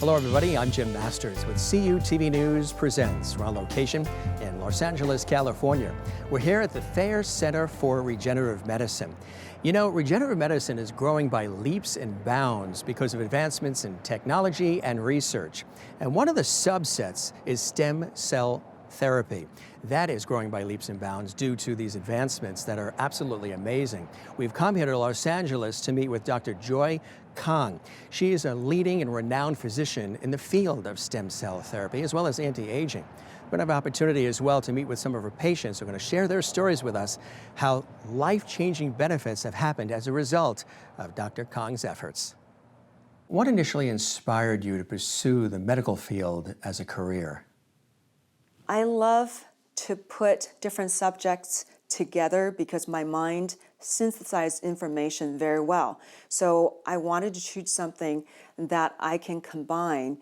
Hello everybody, I'm Jim Masters with CUTV News Presents. We're on location in Los Angeles, California. We're here at the Thayer Center for Regenerative Medicine. You know, regenerative medicine is growing by leaps and bounds because of advancements in technology and research. And one of the subsets is stem cell therapy. That is growing by leaps and bounds due to these advancements that are absolutely amazing. We've come here to Los Angeles to meet with Dr. Joy Kang. She is a leading and renowned physician in the field of stem cell therapy as well as anti-aging. We're going to have an opportunity as well to meet with some of her patients who are going to share their stories with us, how life-changing benefits have happened as a result of Dr. Kang's efforts. What initially inspired you to pursue the medical field as a career? I love to put different subjects together because my mind synthesizes information very well. So I wanted to choose something that I can combine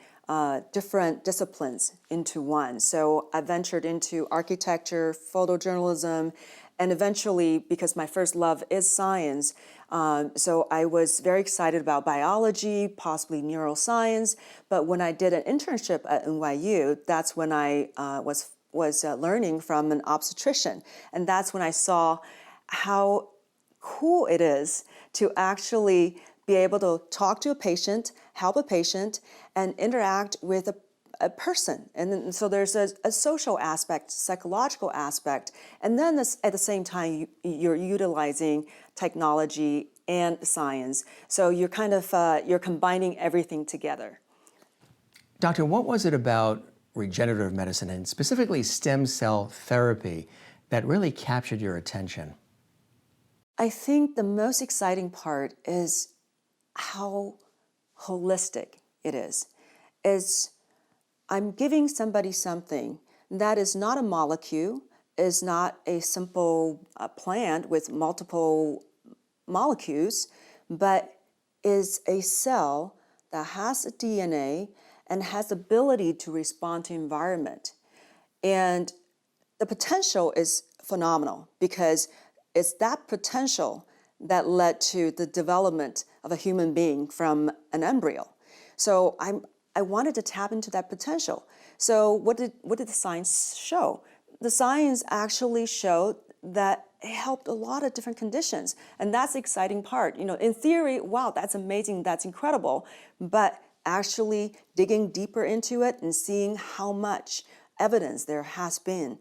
different disciplines into one. So I ventured into architecture, photojournalism, and eventually, because my first love is science, so I was very excited about biology, possibly neuroscience. But when I did an internship at NYU, that's when I was learning from an obstetrician. And that's when I saw how cool it is to actually be able to talk to a patient, help a patient, and interact with a person. And then, so there's a social aspect, psychological aspect, and then at the same time, you're utilizing technology and science. So you're kind of, you're combining everything together. Doctor, what was it about regenerative medicine and specifically stem cell therapy that really captured your attention? I think the most exciting part is how holistic it is. I'm giving somebody something that is not a molecule, is not a simple plant with multiple molecules, but is a cell that has a DNA and has the ability to respond to environment. And the potential is phenomenal because it's that potential that led to the development of a human being from an embryo. So I wanted to tap into that potential. So what did the science show? The science actually showed that it helped a lot of different conditions. And that's the exciting part. You know, in theory, wow, that's amazing, that's incredible. But actually digging deeper into it and seeing how much evidence there has been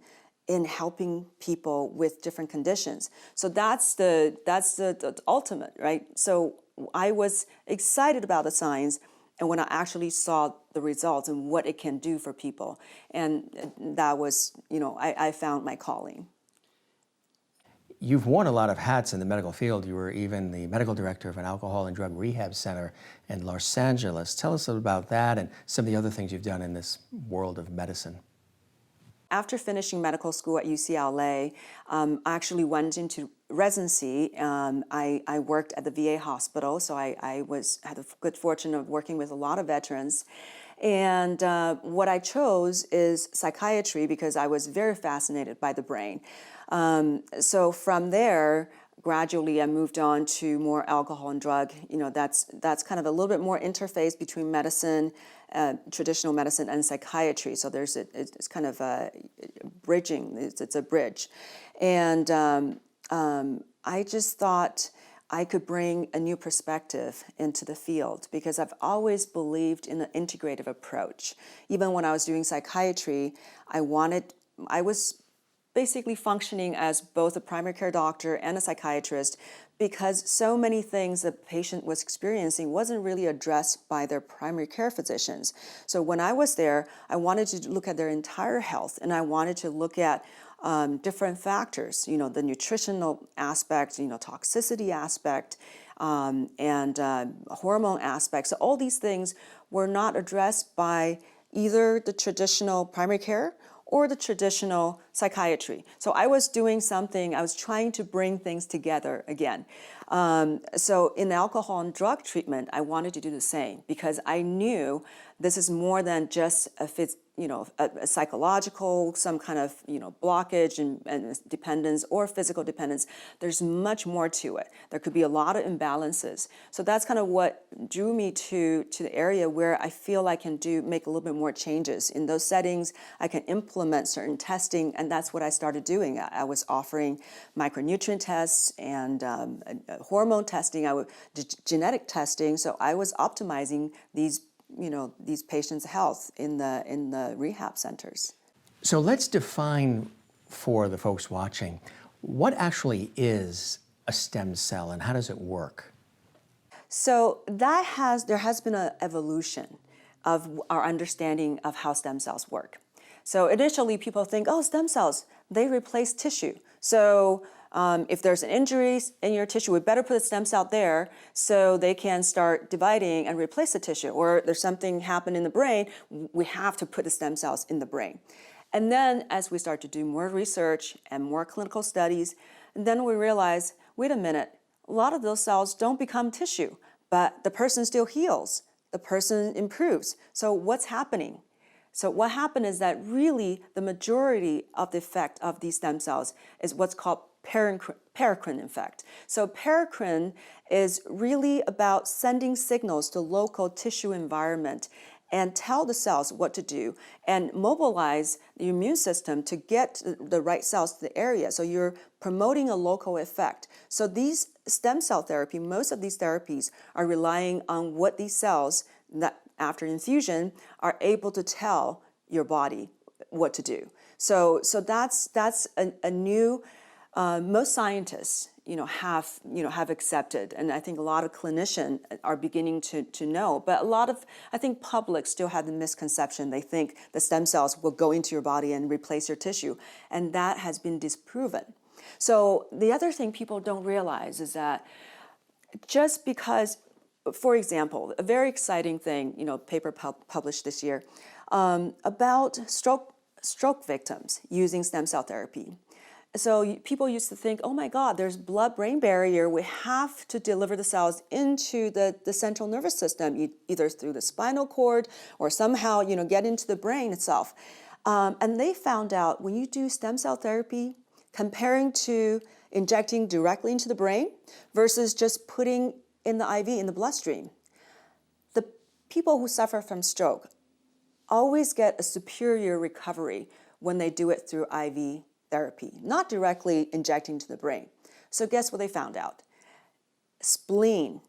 in helping people with different conditions. So that's the ultimate, right? So I was excited about the science, and when I actually saw the results and what it can do for people, and that was, you know, I found my calling. You've worn a lot of hats in the medical field. You were even the medical director of an alcohol and drug rehab center in Los Angeles. Tell us about that and some of the other things you've done in this world of medicine. After finishing medical school at UCLA, I actually went into residency. I worked at the VA hospital, so I had the good fortune of working with a lot of veterans. And what I chose is psychiatry because I was very fascinated by the brain. So from there, gradually I moved on to more alcohol and drug. You know, that's kind of a little bit more interface between medicine, traditional medicine, and psychiatry. So it's kind of a bridging. It's a bridge, and I just thought I could bring a new perspective into the field because I've always believed in an integrative approach. Even when I was doing psychiatry, I was basically functioning as both a primary care doctor and a psychiatrist because so many things the patient was experiencing wasn't really addressed by their primary care physicians. So when I was there, I wanted to look at their entire health, and I wanted to look at different factors, you know, the nutritional aspect, you know, toxicity aspect, and hormone aspects. So all these things were not addressed by either the traditional primary care or the traditional psychiatry. So I was doing something, I was trying to bring things together again. So in alcohol and drug treatment, I wanted to do the same because I knew this is more than just a a psychological, some kind of, blockage and dependence or physical dependence. There's much more to it. There could be a lot of imbalances. So that's kind of what drew me to the area where I feel I can make a little bit more changes. In those settings, I can implement certain testing, and that's what I started doing. I was offering micronutrient tests and hormone testing, genetic testing, so I was optimizing these patients' health in the rehab centers. So let's define for the folks watching, what actually is a stem cell and how does it work? So there has been an evolution of our understanding of how stem cells work. So initially people think, oh, stem cells, they replace tissue. So if there's an injury in your tissue, we better put a stem cell there so they can start dividing and replace the tissue. Or there's something happened in the brain, we have to put the stem cells in the brain. And then as we start to do more research and more clinical studies, then we realize, wait a minute, a lot of those cells don't become tissue, but the person still heals, the person improves. So what's happening? So what happened is that really the majority of the effect of these stem cells is what's called paracrine effect. So paracrine is really about sending signals to local tissue environment and tell the cells what to do and mobilize the immune system to get the right cells to the area. So you're promoting a local effect. So these stem cell therapy, most of these therapies are relying on what these cells that after infusion are able to tell your body what to do. So that's a new, most scientists have accepted, and I think a lot of clinicians are beginning to know, but a lot of, I think, public still have the misconception. They think the stem cells will go into your body and replace your tissue, and that has been disproven. So the other thing people don't realize is that just because, for example, a very exciting thing, paper published this year about stroke victims using stem cell therapy. So people used to think, oh my God, there's blood-brain barrier. We have to deliver the cells into the central nervous system, either through the spinal cord or somehow, get into the brain itself. And they found out when you do stem cell therapy, comparing to injecting directly into the brain versus just putting in the IV in the bloodstream, the people who suffer from stroke always get a superior recovery when they do it through IV therapy, not directly injecting to the brain. So guess what they found out? Spleen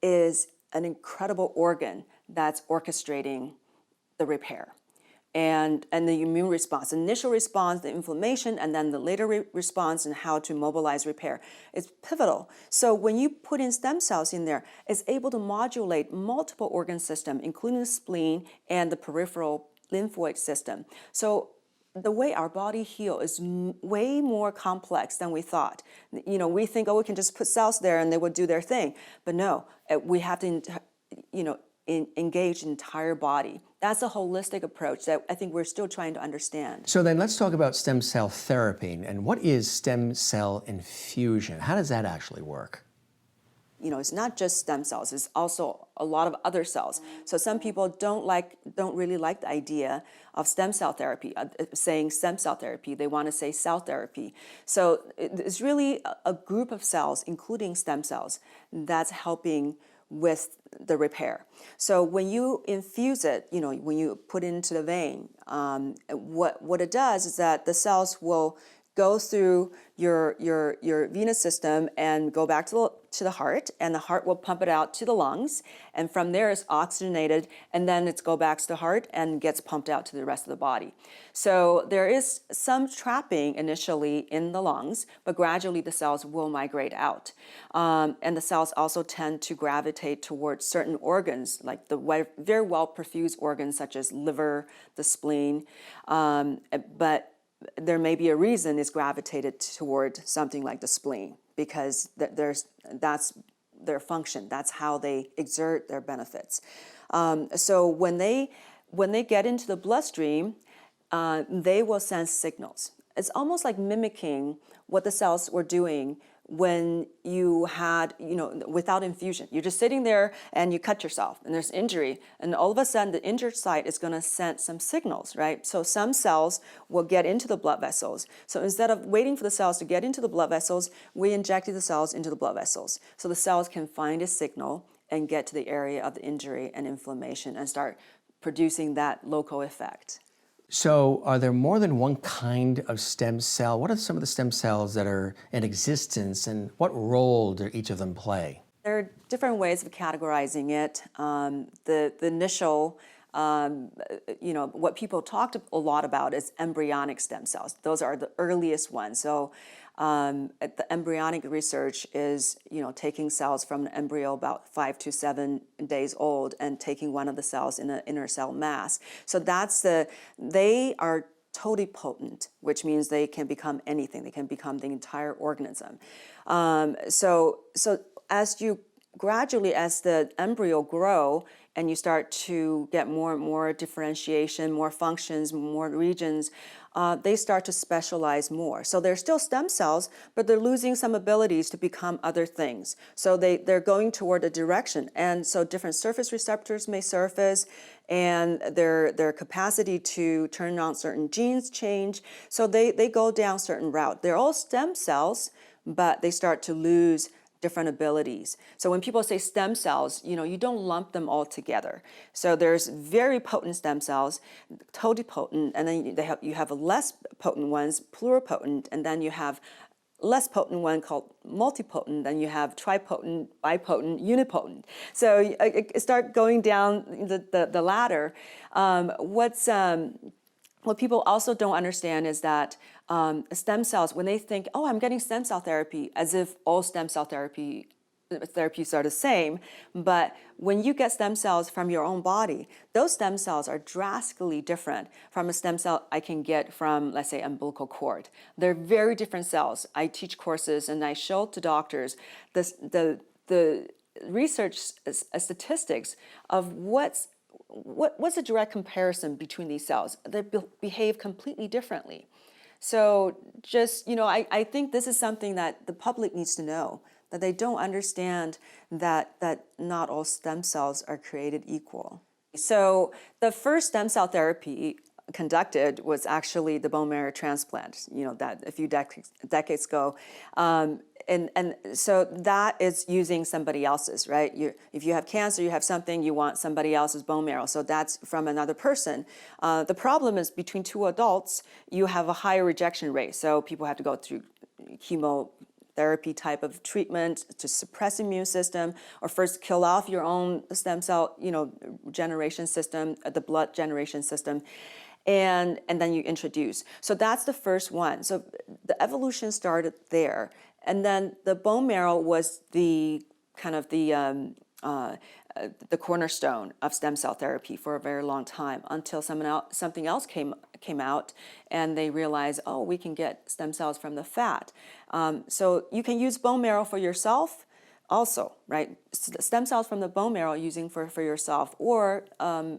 is an incredible organ that's orchestrating the repair. And the immune response, initial response, the inflammation, and then the later response and how to mobilize repair is pivotal. So when you put in stem cells in there, it's able to modulate multiple organ systems, including the spleen and the peripheral lymphoid system. So the way our body heals is way more complex than we thought. We think, oh, we can just put cells there and they will do their thing. But no, we have to, engage the entire body. That's a holistic approach that I think we're still trying to understand. So then let's talk about stem cell therapy. And what is stem cell infusion? How does that actually work? It's not just stem cells, it's also a lot of other cells. So some people don't really like the idea of stem cell therapy, saying stem cell therapy. They want to say cell therapy. So it's really a group of cells, including stem cells, that's helping with the repair. So when you infuse it, when you put it into the vein, what it does is that the cells will go through your venous system and go back to the heart, and the heart will pump it out to the lungs, and from there it's oxygenated, and then it's go back to the heart and gets pumped out to the rest of the body. So there is some trapping initially in the lungs, but gradually the cells will migrate out. And the cells also tend to gravitate towards certain organs, like the very well perfused organs such as liver, the spleen, but there may be a reason it's gravitated toward something like the spleen, because that's their function. That's how they exert their benefits. So when they get into the bloodstream, they will send signals. It's almost like mimicking what the cells were doing when you had, without infusion. You're just sitting there and you cut yourself and there's injury, and all of a sudden the injured site is going to send some signals, right? So some cells will get into the blood vessels. So instead of waiting for the cells to get into the blood vessels, we injected the cells into the blood vessels. So the cells can find a signal and get to the area of the injury and inflammation and start producing that local effect. So are there more than one kind of stem cell? What are some of the stem cells that are in existence, and what role do each of them play? There are different ways of categorizing it. The initial, what people talked a lot about is embryonic stem cells. Those are the earliest ones. So the embryonic research is, taking cells from an embryo about 5 to 7 days old and taking one of the cells in an inner cell mass. So they are totally potent, which means they can become anything. They can become the entire organism. So as you gradually, as the embryo grow and you start to get more and more differentiation, more functions, more regions, they start to specialize more. So they're still stem cells, but they're losing some abilities to become other things. So they're going toward a direction. And so different surface receptors may surface, and their capacity to turn on certain genes change. So they go down certain route. They're all stem cells, but they start to lose different abilities. So when people say stem cells, you don't lump them all together. So there's very potent stem cells, totally potent, and then you have less potent ones, pluripotent, and then you have less potent one called multipotent, then you have tripotent, bipotent, unipotent. So start going down the ladder. What people also don't understand is that stem cells, when they think, oh, I'm getting stem cell therapy, as if all stem cell therapies are the same. But when you get stem cells from your own body, those stem cells are drastically different from a stem cell I can get from, let's say, umbilical cord. They're very different cells. I teach courses and I show to doctors the research statistics of what's a direct comparison between these cells. They behave completely differently. So just, I think this is something that the public needs to know, that they don't understand that not all stem cells are created equal. So the first stem cell therapy conducted was actually the bone marrow transplant, that a few decades ago. And so that is using somebody else's, right? If you have cancer, you have something, you want somebody else's bone marrow. So that's from another person. The problem is between two adults, you have a higher rejection rate. So people have to go through chemotherapy type of treatment to suppress immune system, or first kill off your own stem cell, generation system, the blood generation system. And then you introduce. So that's the first one. So the evolution started there. And then the bone marrow was the kind of the cornerstone of stem cell therapy for a very long time, until something else came out, and they realized, oh, we can get stem cells from the fat. So you can use bone marrow for yourself also, right? Stem cells from the bone marrow using for yourself, or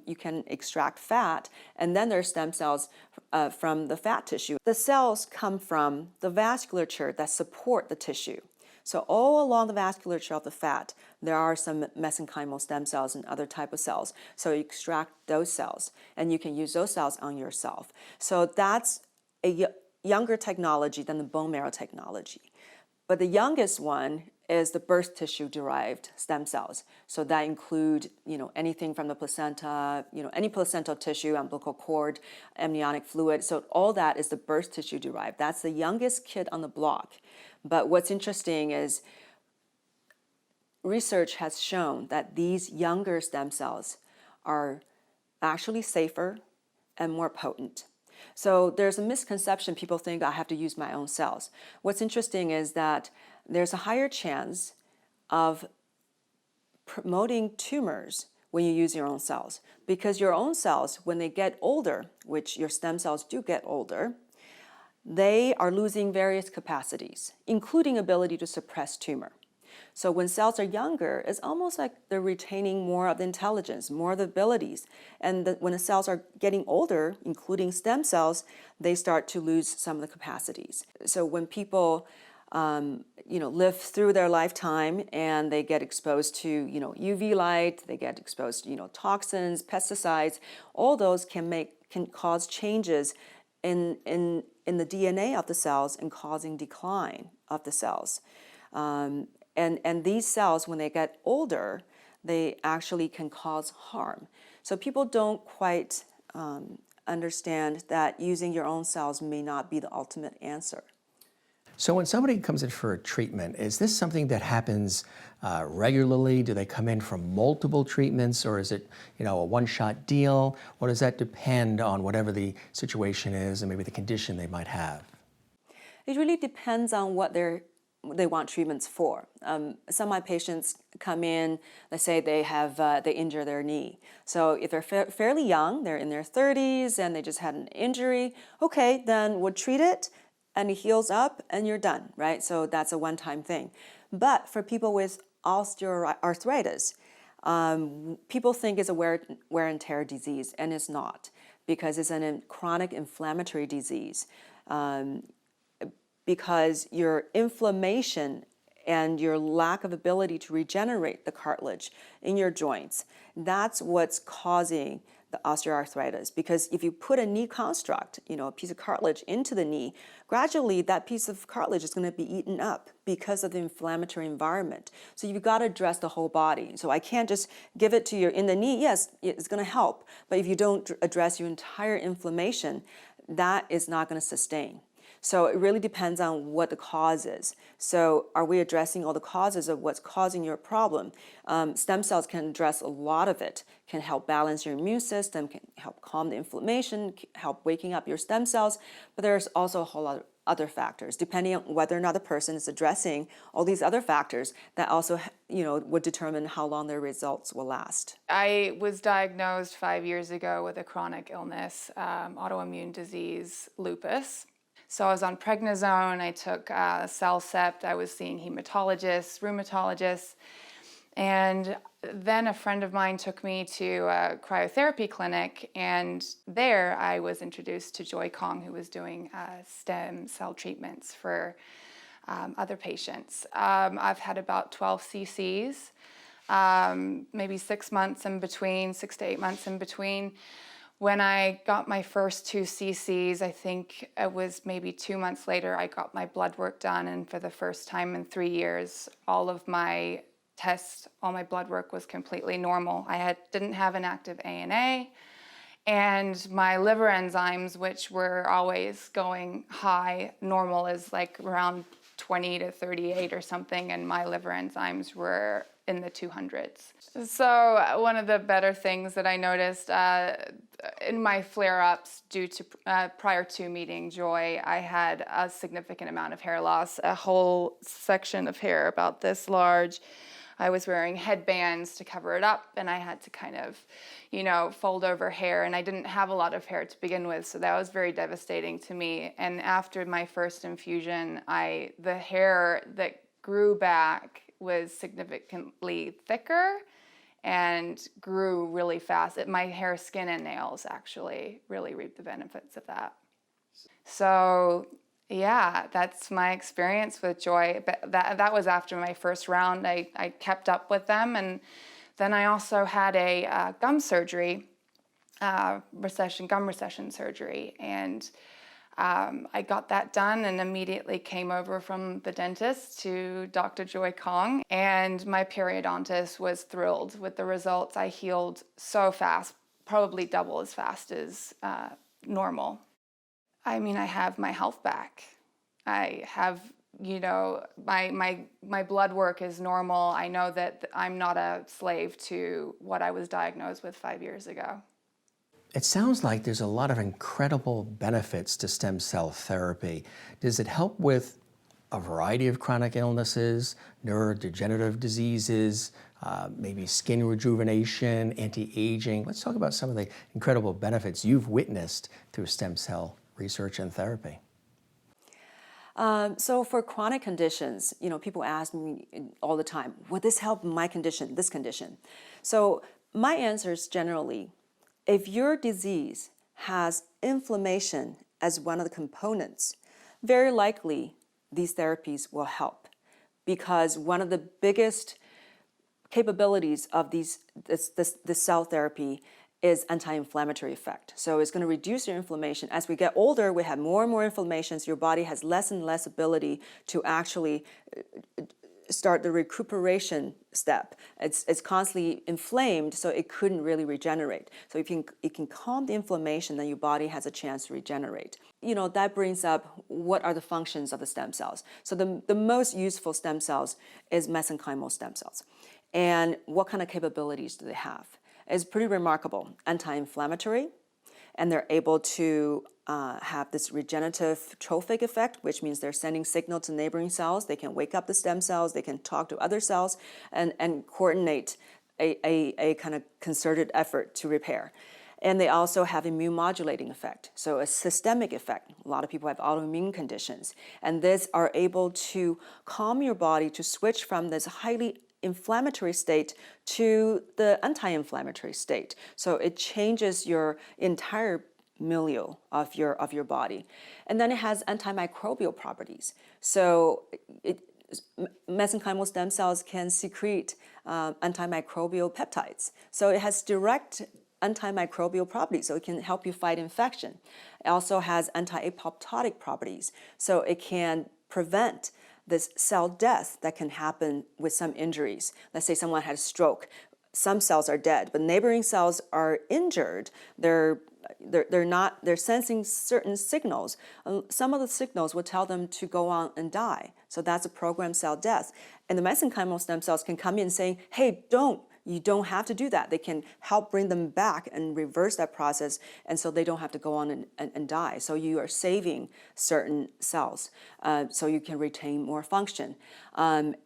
you can extract fat, and then there's stem cells from the fat tissue. The cells come from the vasculature that support the tissue. So all along the vasculature of the fat, there are some mesenchymal stem cells and other type of cells. So you extract those cells, and you can use those cells on yourself. So that's a younger technology than the bone marrow technology. But the youngest one is the birth tissue derived stem cells. So that include, anything from the placenta, any placental tissue, umbilical cord, amniotic fluid. So all that is the birth tissue derived. That's the youngest kid on the block. But what's interesting is research has shown that these younger stem cells are actually safer and more potent. So there's a misconception. People think I have to use my own cells. What's interesting is that there's a higher chance of promoting tumors when you use your own cells, because your own cells, when they get older, which your stem cells do get older, they are losing various capacities, including ability to suppress tumor. So when cells are younger, it's almost like they're retaining more of the intelligence, more of the abilities. And when the cells are getting older, including stem cells, they start to lose some of the capacities. So when people live through their lifetime, and they get exposed to, UV light, they get exposed to, toxins, pesticides. All those can cause changes in the DNA of the cells and causing decline of the cells. And these cells, when they get older, they actually can cause harm. So people don't quite understand that using your own cells may not be the ultimate answer. So when somebody comes in for a treatment, is this something that happens regularly? Do they come in from multiple treatments, or is it, a one-shot deal? Or does that depend on whatever the situation is and maybe the condition they might have? It really depends on what they want treatments for. Some of my patients come in, let's say they injure their knee. So if they're fairly young, they're in their 30s and they just had an injury, okay, then we'll treat it and it heals up and you're done, right? So that's a one-time thing. But for people with osteoarthritis, people think it's a wear and tear disease, and it's not, because it's a chronic inflammatory disease. Because your inflammation and your lack of ability to regenerate the cartilage in your joints, that's what's causing the osteoarthritis. Because if you put a knee construct, a piece of cartilage into the knee, gradually that piece of cartilage is going to be eaten up because of the inflammatory environment. So you've got to address the whole body. So I can't just give it to you in the knee. Yes, it's going to help, but if you don't address your entire inflammation, that is not going to sustain. So it really depends on what the cause is. So are we addressing all the causes of what's causing your problem? Stem cells can address a lot of it, can help balance your immune system, can help calm the inflammation, help waking up your stem cells, but there's also a whole lot of other factors, depending on whether or not the person is addressing all these other factors that also, would determine how long their results will last. I was diagnosed 5 years ago with a chronic illness, autoimmune disease, lupus. So I was on prednisone, I took Cellcept, I was seeing hematologists, rheumatologists, and then a friend of mine took me to a cryotherapy clinic, and there I was introduced to Joy Kong, who was doing stem cell treatments for other patients. I've had about 12 cc's, maybe 6 months in between, 6 to 8 months in between. When I got my first 2 cc's, I think it was maybe 2 months later, I got my blood work done, and for the first time in 3 years, all of my tests, all my blood work was completely normal. I didn't have an active ANA, and my liver enzymes, which were always going high, normal is like around 20 to 38 or something, and my liver enzymes were in the 200s. So one of the better things that I noticed in my flare-ups due to prior to meeting Joy, I had a significant amount of hair loss, a whole section of hair about this large. I was wearing headbands to cover it up, and I had to kind of, fold over hair, and I didn't have a lot of hair to begin with, so that was very devastating to me. And after my first infusion, the hair that grew back was significantly thicker and grew really fast. My hair, skin, and nails actually really reaped the benefits of that. So yeah, that's my experience with Joy. But that was after my first round. I kept up with them, and then I also had a gum surgery, gum recession surgery, and I got that done and immediately came over from the dentist to Dr. Joy Kong, and my periodontist was thrilled with the results. I healed so fast, probably double as fast as normal. I mean, I have my health back. I have, my blood work is normal. I know that I'm not a slave to what I was diagnosed with 5 years ago. It sounds like there's a lot of incredible benefits to stem cell therapy. Does it help with a variety of chronic illnesses, neurodegenerative diseases, maybe skin rejuvenation, anti-aging? Let's talk about some of the incredible benefits you've witnessed through stem cell research and therapy. So for chronic conditions, people ask me all the time, would this help my condition, this condition? So my answer is generally, if your disease has inflammation as one of the components, very likely these therapies will help, because one of the biggest capabilities of this cell therapy is anti-inflammatory effect. So it's going to reduce your inflammation. As we get older, we have more and more inflammation, so your body has less and less ability to actually start the recuperation step. It's constantly inflamed, so it couldn't really regenerate. So if it can calm the inflammation, then your body has a chance to regenerate. That brings up what are the functions of the stem cells. So the most useful stem cells is mesenchymal stem cells. And what kind of capabilities do they have? It's pretty remarkable. Anti-inflammatory, and they're able to have this regenerative trophic effect, which means they're sending signal to neighboring cells. They can wake up the stem cells, they can talk to other cells, and coordinate a kind of concerted effort to repair. And they also have immune modulating effect, so a systemic effect. A lot of people have autoimmune conditions, and these are able to calm your body to switch from this highly inflammatory state to the anti-inflammatory state. So it changes your entire milieu of your body. And then it has antimicrobial properties. So mesenchymal stem cells can secrete antimicrobial peptides. So it has direct antimicrobial properties, so it can help you fight infection. It also has anti-apoptotic properties, so it can prevent this cell death that can happen with some injuries. Let's say someone had a stroke. Some cells are dead, but neighboring cells are injured. They're sensing certain signals. Some of the signals will tell them to go on and die. So that's a programmed cell death. And the mesenchymal stem cells can come in saying, hey, you don't have to do that. They can help bring them back and reverse that process, and so they don't have to go on and die. So you are saving certain cells, so you can retain more function. And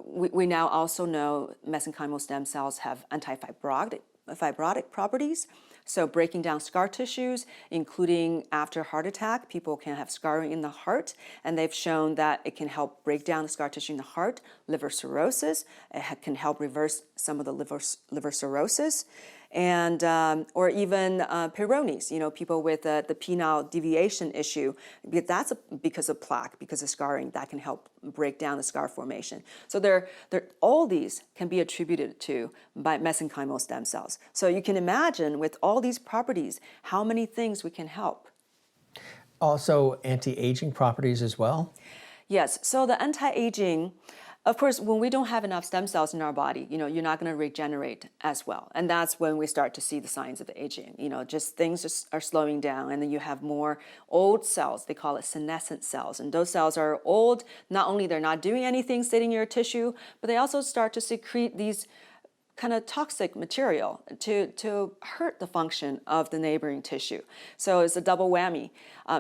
we now also know mesenchymal stem cells have antifibrotic properties. So breaking down scar tissues, including after heart attack, people can have scarring in the heart, and they've shown that it can help break down the scar tissue in the heart. Liver cirrhosis, it can help reverse some of the liver cirrhosis, and or even Peyronie's, people with the penile deviation issue, that's because of plaque, because of scarring, that can help break down the scar formation. So all these can be attributed to by mesenchymal stem cells. So you can imagine with all these properties, how many things we can help. Also anti-aging properties as well? Yes, so the anti-aging, of course, when we don't have enough stem cells in our body, you're not going to regenerate as well. And that's when we start to see the signs of the aging. Just things just are slowing down, and then you have more old cells. They call it senescent cells. And those cells are old. Not only they're not doing anything sitting in your tissue, but they also start to secrete these kind of toxic material to hurt the function of the neighboring tissue. So it's a double whammy.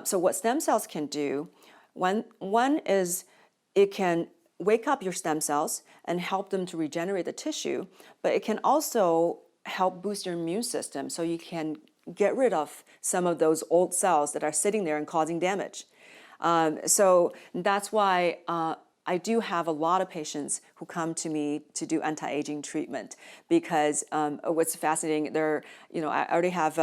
So what stem cells can do, one is it can wake up your stem cells and help them to regenerate the tissue, but it can also help boost your immune system, so you can get rid of some of those old cells that are sitting there and causing damage. So that's why I do have a lot of patients who come to me to do anti-aging treatment, because what's fascinating, I already have,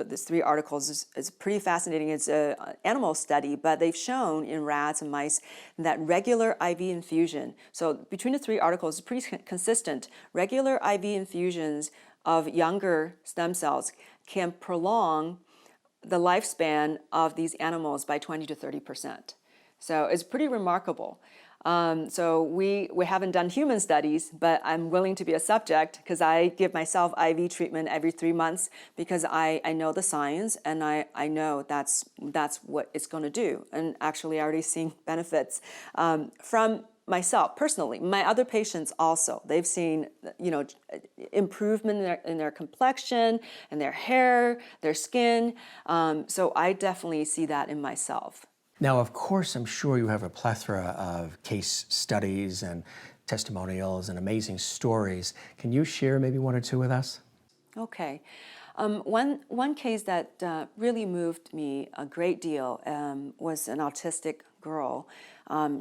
these 3 articles. It's pretty fascinating. It's an animal study, but they've shown in rats and mice that regular IV infusion, so between the 3 articles, it's pretty consistent. Regular IV infusions of younger stem cells can prolong the lifespan of these animals by 20 to 30%. So it's pretty remarkable. So we haven't done human studies, but I'm willing to be a subject, because I give myself IV treatment every 3 months, because I know the science, and I know that's what it's going to do. And actually, I already seen benefits from myself personally. My other patients also, they've seen improvement in their complexion, and their hair, their skin. So I definitely see that in myself. Now, of course, I'm sure you have a plethora of case studies and testimonials and amazing stories. Can you share maybe 1 or 2 with us? Okay. One case that really moved me a great deal was an autistic girl.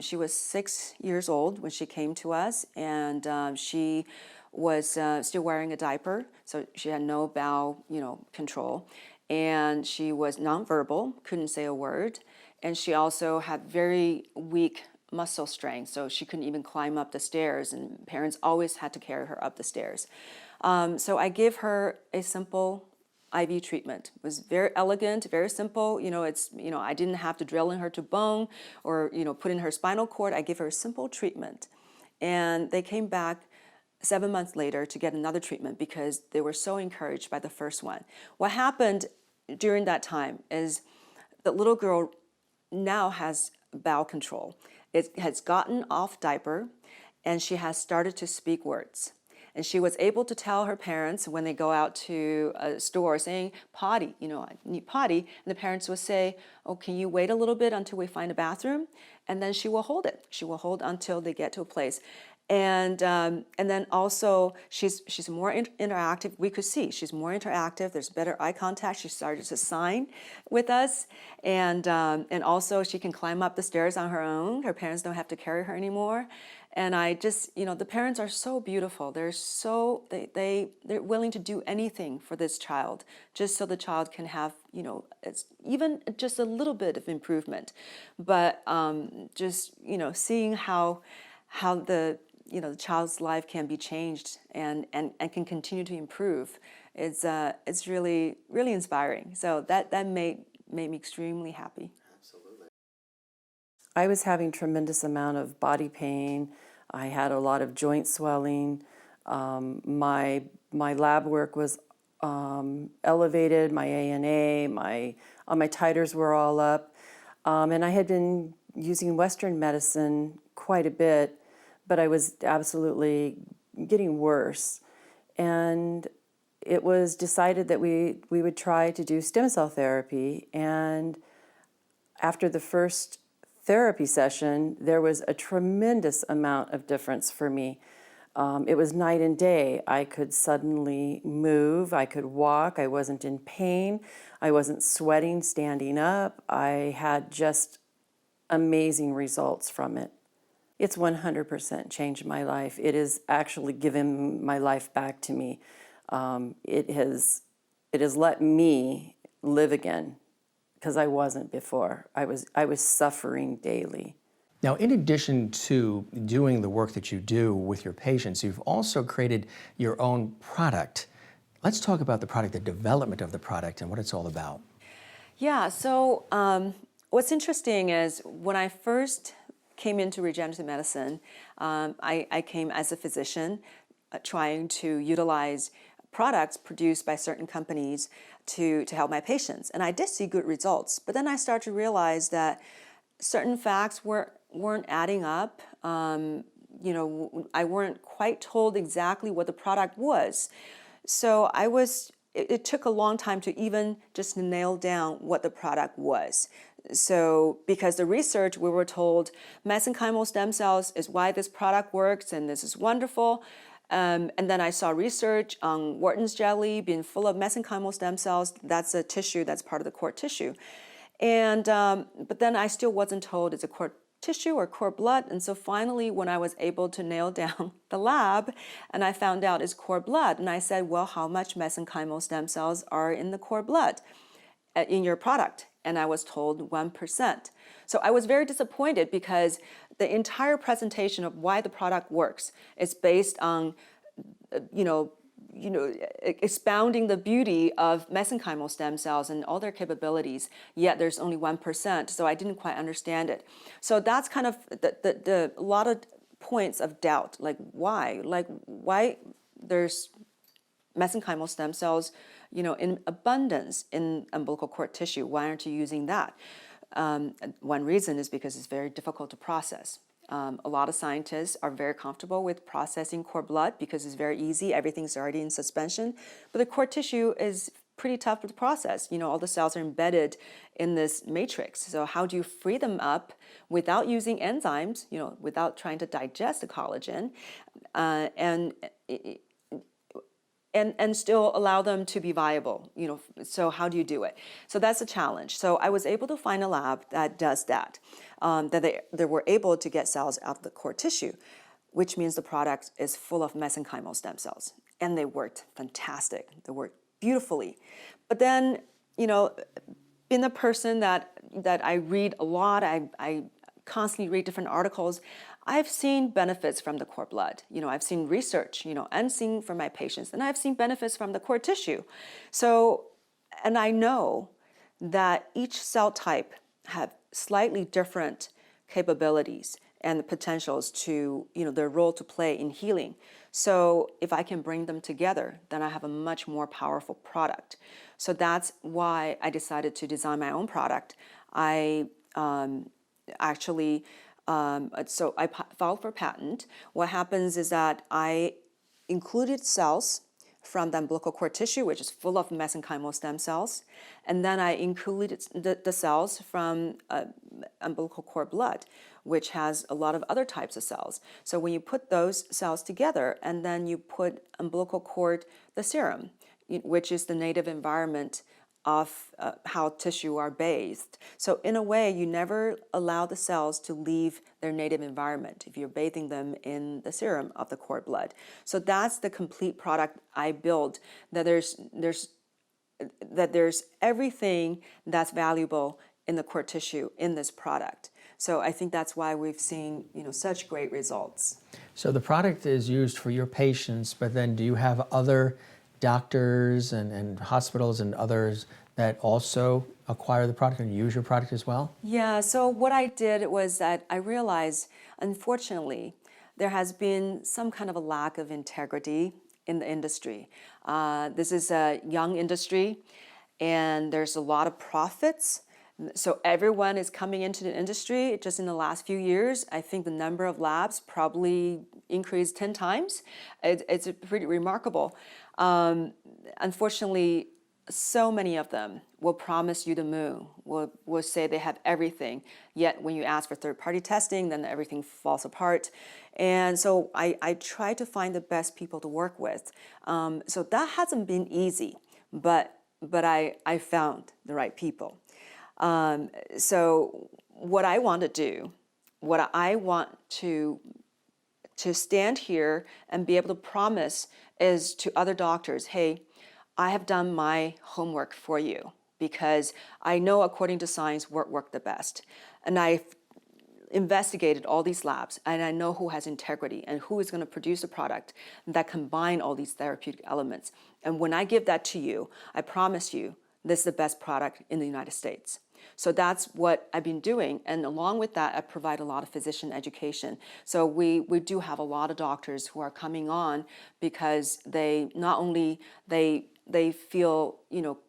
She was 6 years old when she came to us, and she was still wearing a diaper, so she had no bowel, control, and she was nonverbal, couldn't say a word. and she also had very weak muscle strength, so she couldn't even climb up the stairs, and parents always had to carry her up the stairs. So I gave her a simple IV treatment. It was very elegant, very simple. I didn't have to drill in her to bone or, put in her spinal cord. I gave her a simple treatment. And they came back 7 months later to get another treatment because they were so encouraged by the first one. What happened during that time is the little girl now has bowel control. It has gotten off diaper, and she has started to speak words. And she was able to tell her parents when they go out to a store saying, potty, I need potty. And the parents will say, oh, can you wait a little bit until we find a bathroom? And then she will hold it. She will hold until they get to a place. And then also she's more interactive. We could see she's more interactive. There's better eye contact. She started to sign with us, and also she can climb up the stairs on her own. Her parents don't have to carry her anymore. And I just, the parents are so beautiful. They're willing to do anything for this child, just so the child can have, it's even just a little bit of improvement. But just, seeing how the child's life can be changed and can continue to improve, it's really, really inspiring. So that made me extremely happy. I was having tremendous amount of body pain. I had a lot of joint swelling. My lab work was elevated. My ANA, my titers were all up, and I had been using Western medicine quite a bit, but I was absolutely getting worse. And it was decided that we would try to do stem cell therapy. And after the first therapy session, there was a tremendous amount of difference for me. It was night and day. I could suddenly move, I could walk, I wasn't in pain, I wasn't sweating standing up. I had just amazing results from it. It's 100% changed my life. It has actually given my life back to me. It has let me live again, because I wasn't before. I was suffering daily. Now, in addition to doing the work that you do with your patients, you've also created your own product. Let's talk about the product, the development of the product, and what it's all about. Yeah, so what's interesting is when I first came into regenerative medicine, I came as a physician trying to utilize products produced by certain companies to help my patients. And I did see good results, but then I started to realize that certain facts weren't adding up. I weren't quite told exactly what the product was. So it took a long time to even just nail down what the product was. So because the research, we were told mesenchymal stem cells is why this product works and this is wonderful. And then I saw research on Wharton's jelly being full of mesenchymal stem cells. That's a tissue that's part of the cord tissue. And but then I still wasn't told it's a cord tissue or cord blood. And so finally, when I was able to nail down the lab, and I found out it's cord blood, and I said, well, how much mesenchymal stem cells are in the cord blood in your product? And I was told 1%. So I was very disappointed because the entire presentation of why the product works is based on, expounding the beauty of mesenchymal stem cells and all their capabilities, yet there's only 1%, so I didn't quite understand it. So that's kind of the lot of points of doubt, like why there's mesenchymal stem cells, in abundance in umbilical cord tissue. Why aren't you using that? One reason is because it's very difficult to process. A lot of scientists are very comfortable with processing cord blood because it's very easy. Everything's already in suspension. But the cord tissue is pretty tough to process. All the cells are embedded in this matrix. So how do you free them up without using enzymes, without trying to digest the collagen, and still allow them to be viable, so how do you do it? So that's a challenge. So I was able to find a lab that does that, that they were able to get cells out of the cord tissue, which means the product is full of mesenchymal stem cells. And they worked fantastic. They worked beautifully. But then, being a person that, that I read a lot, I constantly read different articles, I've seen benefits from the cord blood. I've seen research, and seen from my patients, and I've seen benefits from the cord tissue. So, and I know that each cell type have slightly different capabilities and the potentials to, their role to play in healing. So if I can bring them together, then I have a much more powerful product. So that's why I decided to design my own product. I actually, so I filed for patent. What happens is that I included cells from the umbilical cord tissue, which is full of mesenchymal stem cells, and then I included the cells from umbilical cord blood, which has a lot of other types of cells. So when you put those cells together, and then you put umbilical cord, the serum, which is the native environment of how tissue are bathed. So in a way, you never allow the cells to leave their native environment if you're bathing them in the serum of the cord blood. So that's the complete product I built, that there's everything that's valuable in the cord tissue in this product. So I think that's why we've seen, such great results. So the product is used for your patients, but then do you have other doctors and hospitals and others that also acquire the product and use your product as well? Yeah, so what I did was that I realized, unfortunately, there has been some kind of a lack of integrity in the industry. This is a young industry, and there's a lot of profits. So everyone is coming into the industry. Just in the last few years, I think the number of labs probably increased 10 times. It's pretty remarkable. Unfortunately, so many of them will promise you the moon, will say they have everything, yet when you ask for third-party testing, then everything falls apart. And so I try to find the best people to work with. So that hasn't been easy, but I found the right people. So what I want to do, what I want to stand here and be able to promise is to other doctors, hey, I have done my homework for you because I know according to science what worked the best. And I've investigated all these labs, and I know who has integrity and who is going to produce a product that combine all these therapeutic elements. And when I give that to you, I promise you this is the best product in the United States. So that's what I've been doing. And along with that, I provide a lot of physician education. So we do have a lot of doctors who are coming on because they not only they feel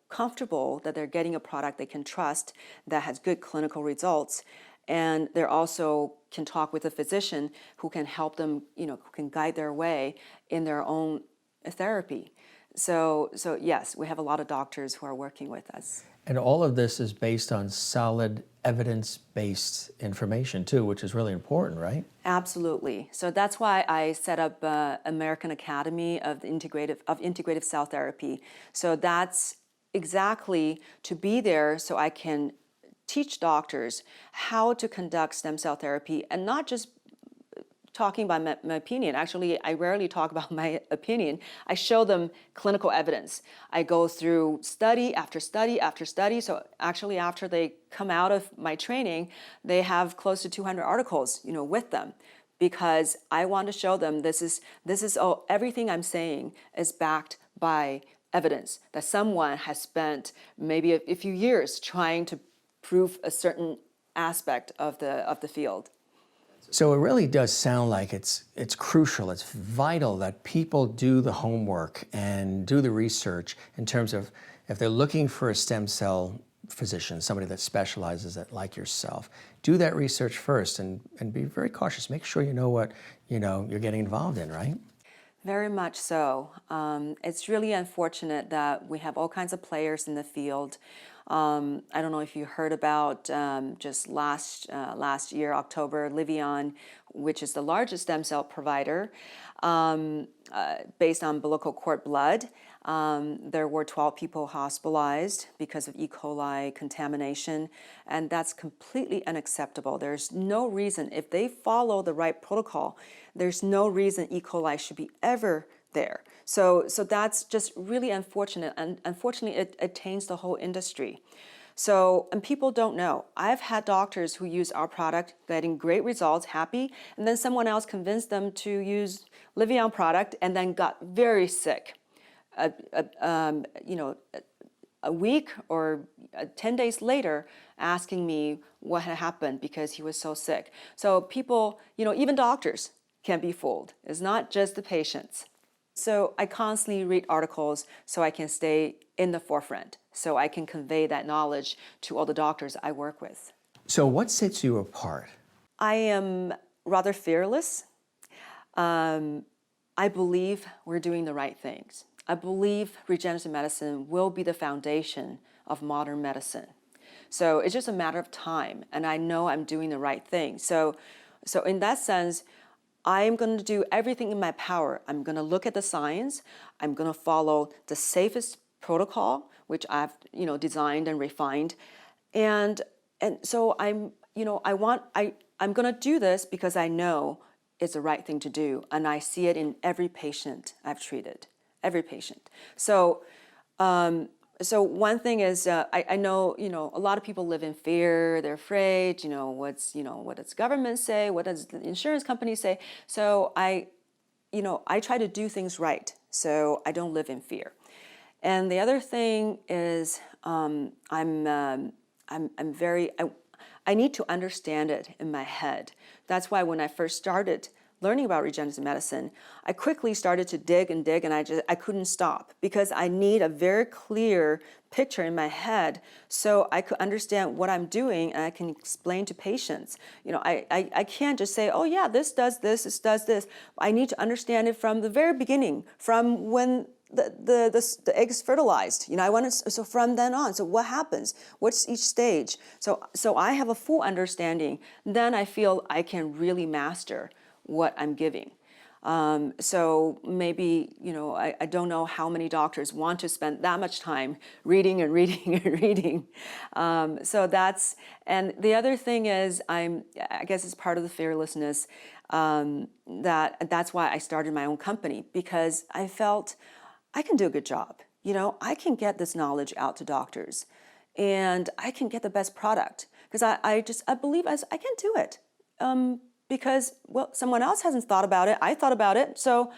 comfortable that they're getting a product they can trust that has good clinical results, and they're also can talk with a physician who can help them, who can guide their way in their own therapy. So yes, we have a lot of doctors who are working with us. And all of this is based on solid evidence-based information too, which is really important, right? Absolutely. So that's why I set up American Academy of Integrative Cell Therapy. So that's exactly to be there so I can teach doctors how to conduct stem cell therapy, and not just talking about my opinion. Actually, I rarely talk about my opinion. I show them clinical evidence. I go through study after study after study. So actually, after they come out of my training, they have close to 200 articles, with them, because I want to show them this is all, everything I'm saying is backed by evidence that someone has spent maybe a few years trying to prove a certain aspect of the field. So it really does sound like it's crucial, it's vital that people do the homework and do the research in terms of if they're looking for a stem cell physician, somebody that specializes it like yourself, do that research first and be very cautious. Make sure you know what you're getting involved in, right? Very much so. It's really unfortunate that we have all kinds of players in the field. I don't know if you heard about just last year, October, Livion, which is the largest stem cell provider based on umbilical cord blood. There were 12 people hospitalized because of E. coli contamination, and that's completely unacceptable. There's no reason, if they follow the right protocol, there's no reason E. coli should be ever there. So that's just really unfortunate, and unfortunately it taints the whole industry. So, and people don't know. I've had doctors who use our product getting great results, happy, and then someone else convinced them to use Livion product and then got very sick. A week or 10 days later, asking me what had happened because he was so sick. So people, even doctors can be fooled. It's not just the patients. So I constantly read articles so I can stay in the forefront, so I can convey that knowledge to all the doctors I work with. So what sets you apart? I am rather fearless. I believe we're doing the right things. I believe regenerative medicine will be the foundation of modern medicine. So it's just a matter of time, and I know I'm doing the right thing. So in that sense, I'm going to do everything in my power. I'm going to look at the science. I'm going to follow the safest protocol, which I've designed and refined, and so I'm going to do this because I know it's the right thing to do, and I see it in every patient I've treated. Every patient. So one thing is, I know, a lot of people live in fear. They're afraid, what does government say? What does the insurance company say? So I try to do things right. So I don't live in fear. And the other thing is, I need to understand it in my head. That's why when I first started learning about regenerative medicine, I quickly started to dig, and I couldn't stop because I need a very clear picture in my head so I could understand what I'm doing and I can explain to patients. I can't just say, oh yeah, this does this. I need to understand it from the very beginning, from when the egg is fertilized. So from then on, so what happens? What's each stage? So I have a full understanding. Then I feel I can really master what I'm giving. So maybe, I don't know how many doctors want to spend that much time reading and reading and reading. So and the other thing is, I guess it's part of the fearlessness, that's why I started my own company, because I felt I can do a good job. I can get this knowledge out to doctors and I can get the best product because I believe I can do it. Because, someone else hasn't thought about it. I thought about it, so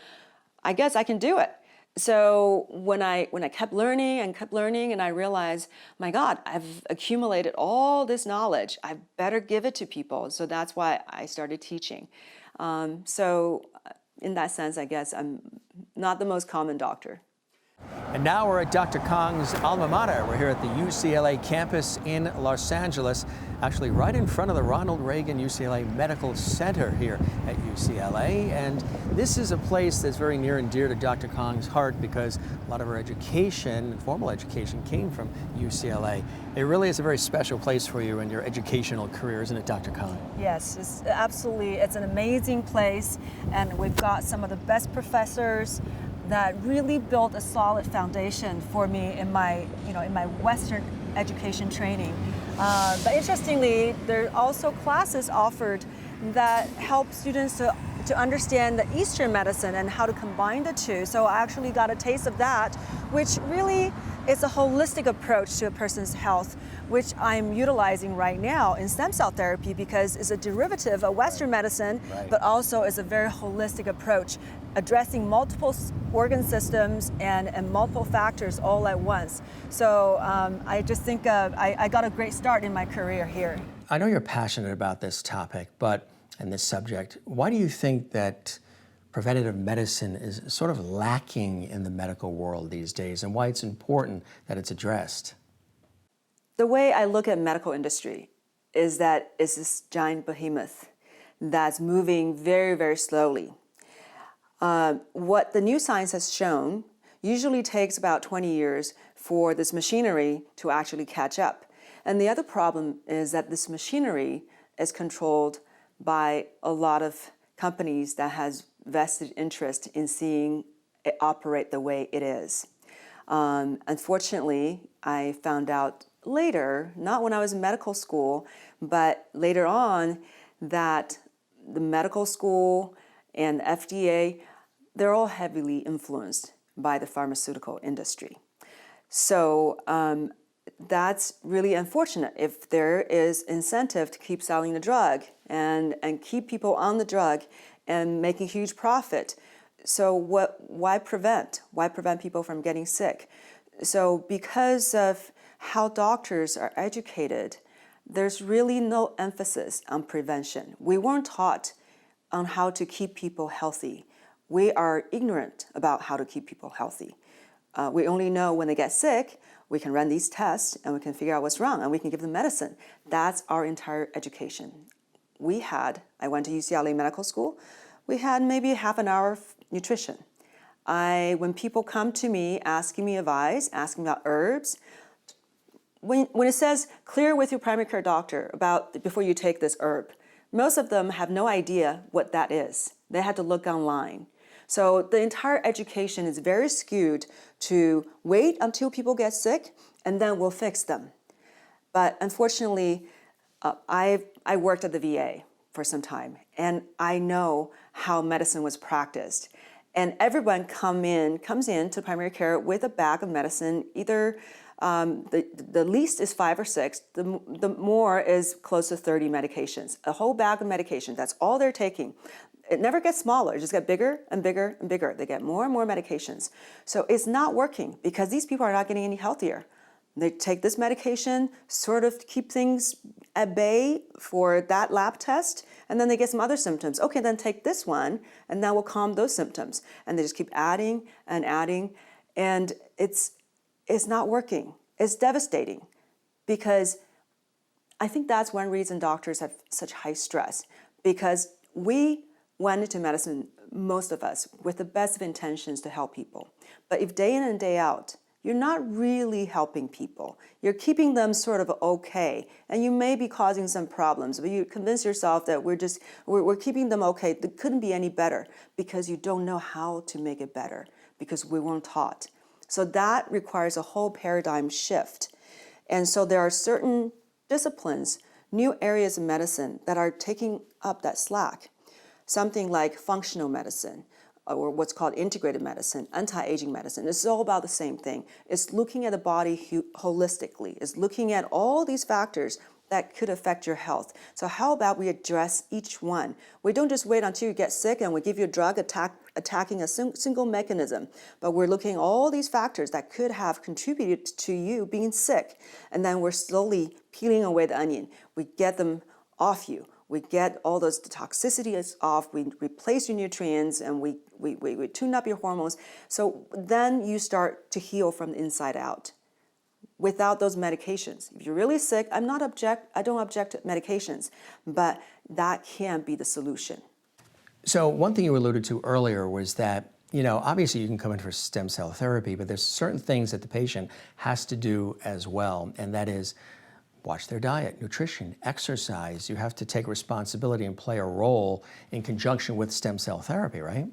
I guess I can do it. So when I kept learning and I realized, my God, I've accumulated all this knowledge. I better give it to people. So that's why I started teaching. So in that sense, I guess I'm not the most common doctor. And now we're at Dr. Kong's alma mater. We're here at the UCLA campus in Los Angeles, actually right in front of the Ronald Reagan UCLA Medical Center here at UCLA. And this is a place that's very near and dear to Dr. Kong's heart because a lot of her education, formal education, came from UCLA. It really is a very special place for you in your educational career, isn't it, Dr. Kong? Yes, it's absolutely. It's an amazing place, and we've got some of the best professors that really built a solid foundation for me in my Western education training. But interestingly, there are also classes offered that help students to understand the Eastern medicine and how to combine the two. So I actually got a taste of that, which really is a holistic approach to a person's health, which I'm utilizing right now in stem cell therapy because it's a derivative of Western medicine, but also is a very holistic approach, addressing multiple organ systems and multiple factors all at once. So I just think I got a great start in my career here. I know you're passionate about this topic, and this subject. Why do you think that preventative medicine is sort of lacking in the medical world these days, and why it's important that it's addressed? The way I look at medical industry is that it's this giant behemoth that's moving very, very slowly. What the new science has shown usually takes about 20 years for this machinery to actually catch up. And the other problem is that this machinery is controlled by a lot of companies that has vested interest in seeing it operate the way it is. Unfortunately, I found out later, not when I was in medical school, but later on, that the medical school and the FDA, they're all heavily influenced by the pharmaceutical industry. So that's really unfortunate if there is incentive to keep selling the drug and keep people on the drug and making huge profit. So why prevent? Why prevent people from getting sick? So because of how doctors are educated, there's really no emphasis on prevention. We weren't taught on how to keep people healthy. We are ignorant about how to keep people healthy. We only know when they get sick, we can run these tests and we can figure out what's wrong and we can give them medicine. That's our entire education. I went to UCLA Medical School, we had maybe half an hour of nutrition. When people come to me asking me advice, asking about herbs, when it says clear with your primary care doctor about before you take this herb, most of them have no idea what that is. They had to look online. So the entire education is very skewed to wait until people get sick and then we'll fix them. But unfortunately, I worked at the VA for some time and I know how medicine was practiced. And everyone comes in to primary care with a bag of medicine, either the least is 5 or 6, the more is close to 30 medications. A whole bag of medication, that's all they're taking. It never gets smaller, it just gets bigger and bigger and bigger. They get more and more medications. So it's not working because these people are not getting any healthier. They take this medication, sort of keep things at bay for that lab test, and then they get some other symptoms. Okay, then take this one, and that will calm those symptoms. And they just keep adding and adding, and it's not working. It's devastating because I think that's one reason doctors have such high stress, because we went into medicine, most of us, with the best of intentions to help people. But if day in and day out, you're not really helping people. You're keeping them sort of okay, and you may be causing some problems, but you convince yourself that we're keeping them okay. It couldn't be any better because you don't know how to make it better because we weren't taught. So that requires a whole paradigm shift. And so there are certain disciplines, new areas of medicine that are taking up that slack. Something like functional medicine, or what's called integrated medicine, anti-aging medicine. It's all about the same thing. It's looking at the body holistically. It's looking at all these factors that could affect your health. So how about we address each one? We don't just wait until you get sick and we give you a drug attacking a single mechanism, but we're looking at all these factors that could have contributed to you being sick. And then we're slowly peeling away the onion. We get them off you. We get all those toxicities off, we replace your nutrients, and we tune up your hormones. So then you start to heal from the inside out without those medications. If you're really sick, I don't object to medications, but that can be the solution. So one thing you alluded to earlier was that, obviously you can come in for stem cell therapy, but there's certain things that the patient has to do as well, and that is watch their diet, nutrition, exercise. You have to take responsibility and play a role in conjunction with stem cell therapy, right?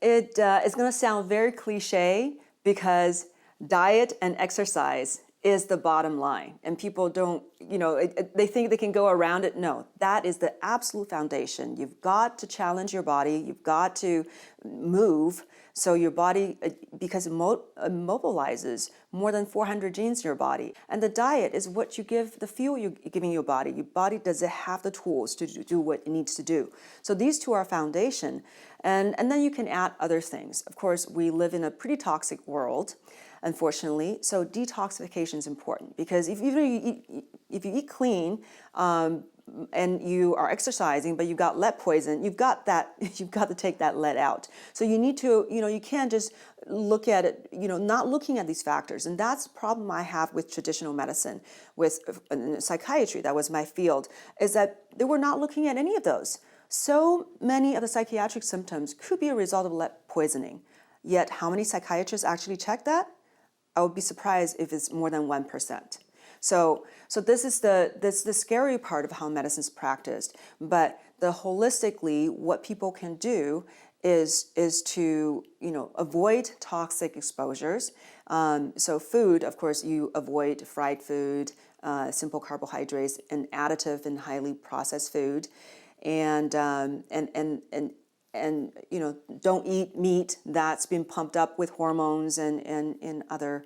It's going to sound very cliche because diet and exercise is the bottom line. And people don't, they think they can go around it. No, that is the absolute foundation. You've got to challenge your body. You've got to move. So your body, because it mobilizes more than 400 genes in your body. And the diet is what you give, the fuel you're giving your body. Your body doesn't have the tools to do what it needs to do. So these two are foundation. And then you can add other things. Of course, we live in a pretty toxic world, unfortunately. So detoxification is important because if you eat clean, and you are exercising, but you've got lead poison, you've got to take that lead out. So you need to, you can't just look at it, not looking at these factors. And that's the problem I have with traditional medicine, with psychiatry, that was my field, is that they were not looking at any of those. So many of the psychiatric symptoms could be a result of lead poisoning. Yet how many psychiatrists actually check that? I would be surprised if it's more than 1%. So this is the scary part of how medicine is practiced. But the holistically, what people can do is to avoid toxic exposures. So food, of course, you avoid fried food, simple carbohydrates, and additive and highly processed food, and don't eat meat that's been pumped up with hormones and other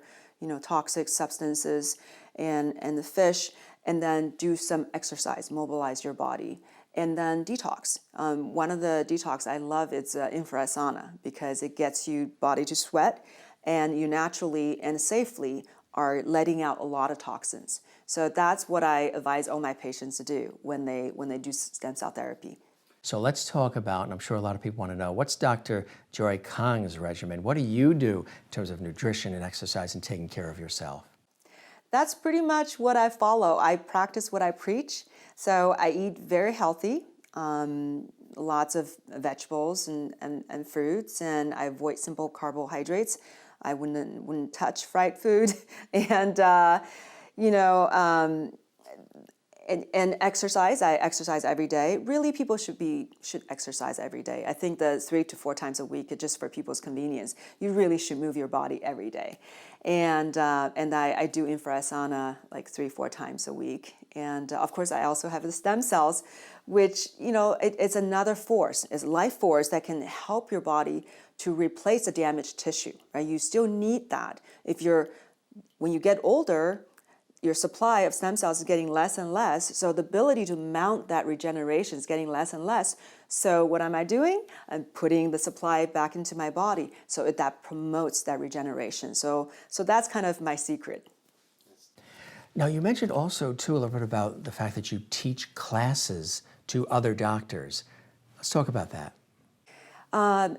toxic substances and the fish, and then do some exercise, mobilize your body. And then detox. One of the detox I love is infrared sauna because it gets your body to sweat, and you naturally and safely are letting out a lot of toxins. So that's what I advise all my patients to do when they do stem cell therapy. So let's talk about, and I'm sure a lot of people want to know, what's Dr. Joy Kang's regimen? What do you do in terms of nutrition and exercise and taking care of yourself? That's pretty much what I follow. I practice what I preach. So I eat very healthy, lots of vegetables and fruits, and I avoid simple carbohydrates. I wouldn't touch fried food, and and exercise. I exercise every day. Really, people should exercise every day. I think the 3 to 4 times a week is just for people's convenience. You really should move your body every day, and I do infrared sauna like 3-4 times a week. And of course, I also have the stem cells, which it's another force, it's a life force that can help your body to replace the damaged tissue. Right? You still need that. When you get older, your supply of stem cells is getting less and less, so the ability to mount that regeneration is getting less and less. So what am I doing? I'm putting the supply back into my body, so that promotes that regeneration. So that's kind of my secret. Now, you mentioned also, too, a little bit about the fact that you teach classes to other doctors. Let's talk about that.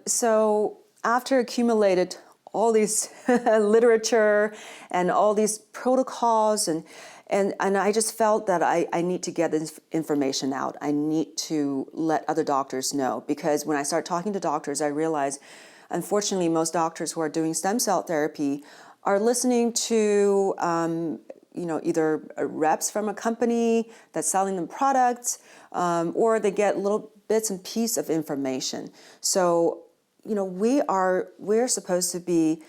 So after accumulated all these literature and all these protocols, and I just felt that I need to get this information out. I need to let other doctors know, because when I start talking to doctors, I realize, unfortunately, most doctors who are doing stem cell therapy are listening to either reps from a company that's selling them products, or they get little bits and pieces of information. So we're supposed to be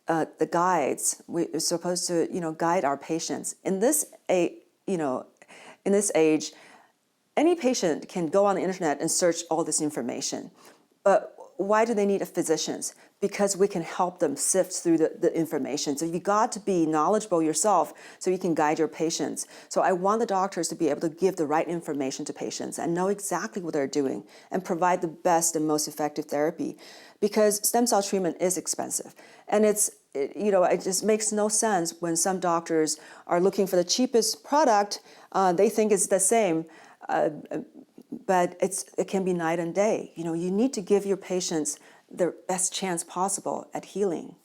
the guides. We're supposed to guide our patients. In this age, any patient can go on the internet and search all this information. But why do they need physicians? Because we can help them sift through the information. So you got to be knowledgeable yourself so you can guide your patients. So I want the doctors to be able to give the right information to patients and know exactly what they're doing and provide the best and most effective therapy. Because stem cell treatment is expensive. And it just makes no sense when some doctors are looking for the cheapest product. They think it's the same. But it can be night and day. You need to give your patients the best chance possible at healing.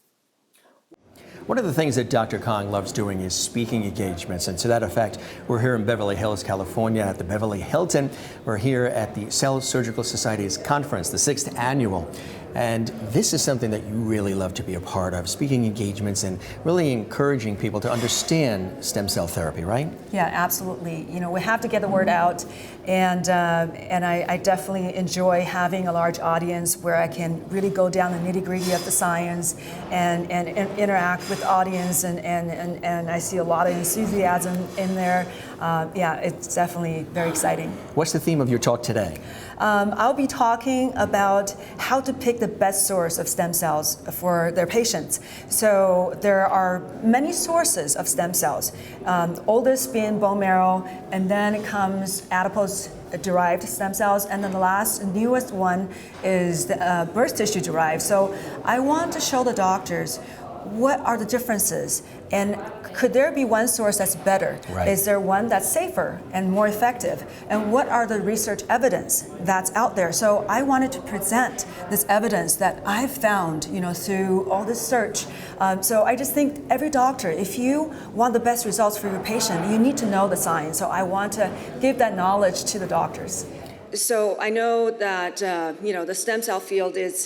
One of the things that Dr. Kang loves doing is speaking engagements, and to that effect, we're here in Beverly Hills, California at the Beverly Hilton. We're here at the Cell Surgical Society's conference, the 6th annual. And this is something that you really love to be a part of, speaking engagements and really encouraging people to understand stem cell therapy, right? Yeah, absolutely. We have to get the word out, and I definitely enjoy having a large audience where I can really go down the nitty-gritty of the science and interact with the audience, and I see a lot of enthusiasm in there. It's definitely very exciting. What's the theme of your talk today? I'll be talking about how to pick the best source of stem cells for their patients. So there are many sources of stem cells, oldest being bone marrow, and then it comes adipose-derived stem cells, and then the newest one is the birth tissue derived. So I want to show the doctors what are the differences, and could there be one source that's better? Right. Is there one that's safer and more effective? And what are the research evidence that's out there? So I wanted to present this evidence that I've found, through all this search. So I just think every doctor, if you want the best results for your patient, you need to know the science. So I want to give that knowledge to the doctors. So I know that the stem cell field is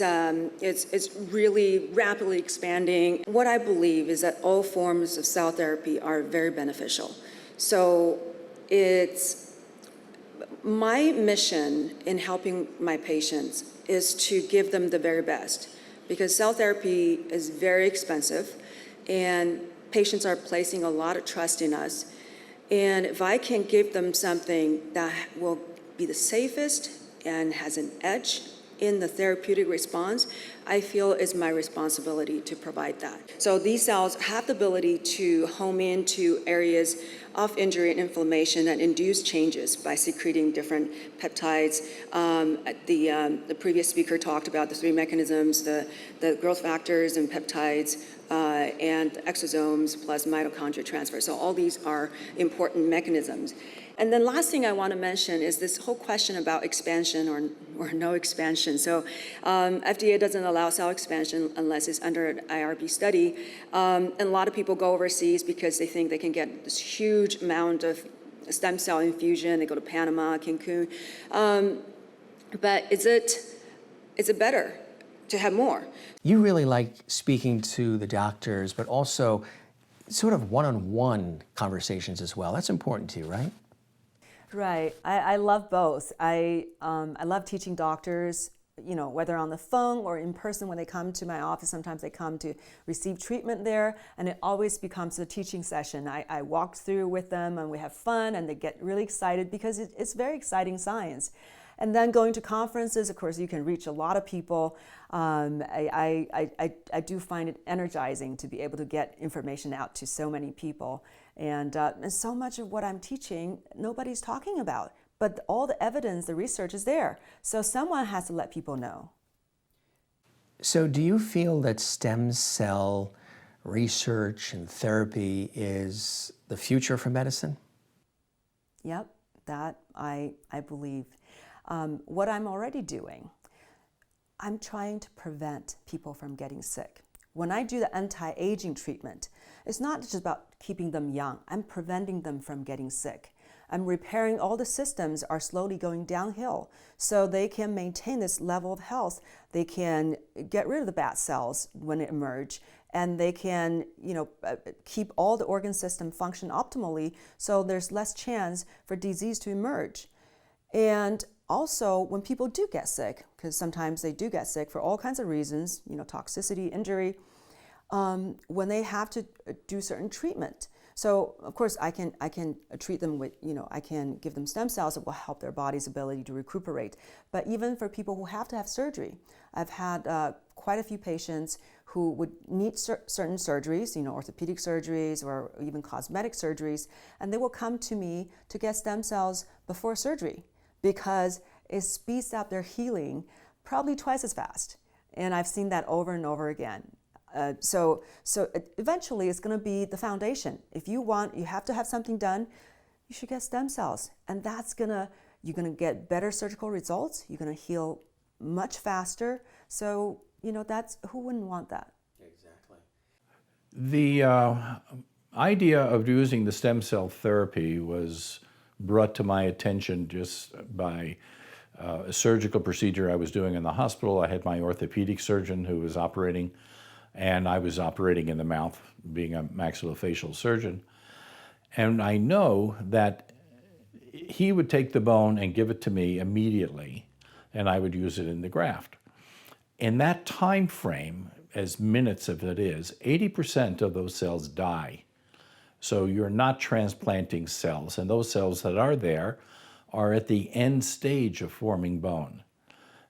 really rapidly expanding. What I believe is that all forms of cell therapy are very beneficial. So it's my mission in helping my patients is to give them the very best, because cell therapy is very expensive and patients are placing a lot of trust in us. And if I can give them something that will be the safest and has an edge in the therapeutic response, I feel it's my responsibility to provide that. So these cells have the ability to home into areas of injury and inflammation and induce changes by secreting different peptides. The previous speaker talked about the three mechanisms, the growth factors and peptides, and exosomes plus mitochondrial transfer. So all these are important mechanisms. And then last thing I want to mention is this whole question about expansion or no expansion. So FDA doesn't allow cell expansion unless it's under an IRB study. And a lot of people go overseas because they think they can get this huge amount of stem cell infusion. They go to Panama, Cancun. But is it better to have more? You really like speaking to the doctors, but also sort of one-on-one conversations as well. That's important to you, right? Right. I love both. I love teaching doctors, whether on the phone or in person when they come to my office. Sometimes they come to receive treatment there, and it always becomes a teaching session. I walk through with them, and we have fun, and they get really excited because it's very exciting science. And then going to conferences, of course, you can reach a lot of people. I do find it energizing to be able to get information out to so many people. And so much of what I'm teaching, nobody's talking about. But all the evidence, the research is there. So someone has to let people know. So do you feel that stem cell research and therapy is the future for medicine? Yep, that I believe. What I'm already doing, I'm trying to prevent people from getting sick. When I do the anti-aging treatment, it's not just about keeping them young. I'm preventing them from getting sick. I'm repairing all the systems are slowly going downhill so they can maintain this level of health. They can get rid of the bad cells when they emerge, and they can, keep all the organ system function optimally so there's less chance for disease to emerge. And also, when people do get sick, because sometimes they do get sick for all kinds of reasons, toxicity, injury, when they have to do certain treatment. So, of course, I can treat them with, I can give them stem cells that will help their body's ability to recuperate. But even for people who have to have surgery, I've had quite a few patients who would need certain surgeries, orthopedic surgeries or even cosmetic surgeries, and they will come to me to get stem cells before surgery, because it speeds up their healing probably twice as fast. And I've seen that over and over again. So eventually it's going to be the foundation. If you have to have something done, you should get stem cells. And you're going to get better surgical results. You're going to heal much faster. So, who wouldn't want that? Exactly. The idea of using the stem cell therapy was brought to my attention just by a surgical procedure I was doing in the hospital. I had my orthopedic surgeon who was operating, and I was operating in the mouth, being a maxillofacial surgeon. And I know that he would take the bone and give it to me immediately, and I would use it in the graft. In that time frame, as minutes of it is, 80% of those cells die. So you're not transplanting cells, and those cells that are there are at the end stage of forming bone.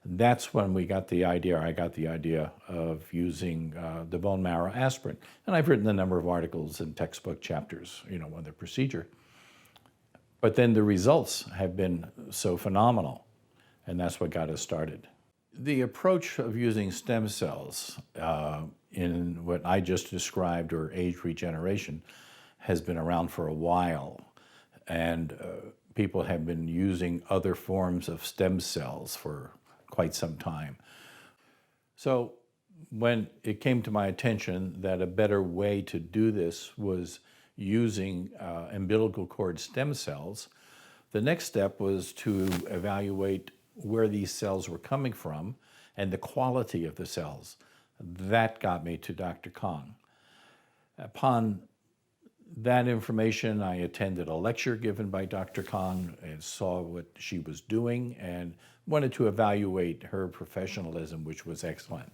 That's when I got the idea of using the bone marrow aspirin. And I've written a number of articles and textbook chapters, on the procedure. But then the results have been so phenomenal, and that's what got us started. The approach of using stem cells in what I just described, or age regeneration, has been around for a while, and people have been using other forms of stem cells for quite some time. So when it came to my attention that a better way to do this was using umbilical cord stem cells, the next step was to evaluate where these cells were coming from and the quality of the cells. That got me to Dr. Kong. Upon that information, I attended a lecture given by Dr. Kong and saw what she was doing and wanted to evaluate her professionalism, which was excellent.